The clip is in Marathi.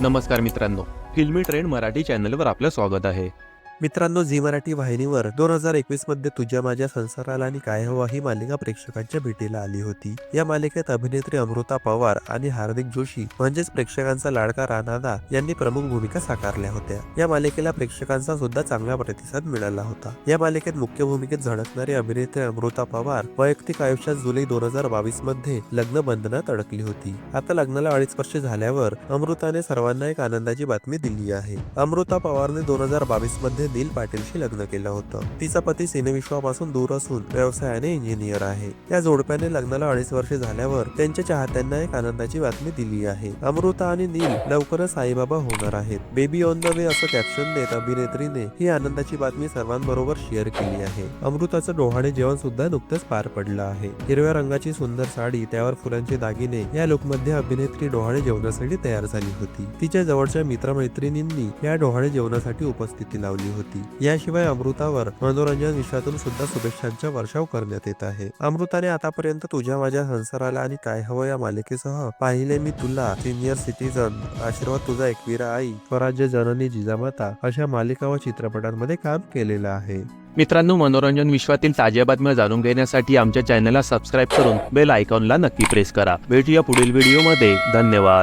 नमस्कार मित्रांनो, फिल्मी ट्रेंड मराठी चॅनलवर आपलं स्वागत आहे. मित्रांनो, झी मराठी वाहिनीवर 2021 मध्ये तुझ्या माझ्या संसाराला आणि काय हवं ही मालिका प्रेक्षकांच्या भेटीला आली होती. या मालिकेत अभिनेत्री अमृता पवार आणि हार्दिक जोशी म्हणजेच प्रेक्षकांचा लाडका राणादा यांनी प्रमुख भूमिका साकारल्या होत्या. या मालिकेला प्रेक्षकांचा सुद्धा चांगला प्रतिसाद मिळाला होता. या मालिकेत मुख्य भूमिकेत झळकणारी अभिनेत्री अमृता पवार वैयक्तिक आयुष्यात जुलै 2022 मध्ये लग्न बंधनात अडकली होती. आता लग्नाला 2.5 वर्ष झाल्यावर अमृताने सर्वांना एक आनंदाची बातमी दिली आहे. अमृता पवारने 2022 मध्ये दिल पाटीलशी लग्न केलं होतं. तिचा पती सिनेविश्वापासून दूर असून व्यवसायाने इंजिनियर आहे. या जोडप्याने लग्नाला 2.5 वर्ष झाल्यावर त्यांच्या चाहत्यांना एक आनंदाची बातमी दिली आहे. अमृता आणि नील लवकरच साईबाबा होणार आहेत. बेबी ऑन द वे असं कॅप्शन देत अभिनेत्रीने ही आनंदाची बातमी सर्वांबरोबर शेअर केली आहे. अमृताचं डोहाळे जेवण सुद्धा नुकतंच पार पडलं आहे. हिरव्या रंगाची सुंदर साडी, त्यावर फुलांचे दागिने या लुकमध्ये अभिनेत्री डोहाळे जेवणासाठी तयार झाली होती. तिच्या जवळच्या मित्रमैत्रिणींनी या डोहाळे जेवणासाठी उपस्थिती लावली होती. याशिवाय अमृतावर मनोरंजन विश्वातून सुद्धा शुभेच्छांचा वर्षाव करण्यात येत आहे. अमृताने आतापर्यंत तुझ्या माझ्या संसाराला आणि काय हवं या मालिकेसह पाहिले मी तुला, सिनियर सिटीझन, आशीर्वाद तुझा एकविरा आई, स्वराज्य जननी जिजामाता अशा मालिका व चित्रपटांमध्ये काम केलेलं आहे. मित्रांनो, मनोरंजन विश्वातील ताज्या बातम्या जाणून घेण्यासाठी आमच्या चॅनलला सबस्क्राईब करून बेल आयकॉनला नक्की प्रेस करा. भेटूया पुढील व्हिडिओमध्ये. धन्यवाद.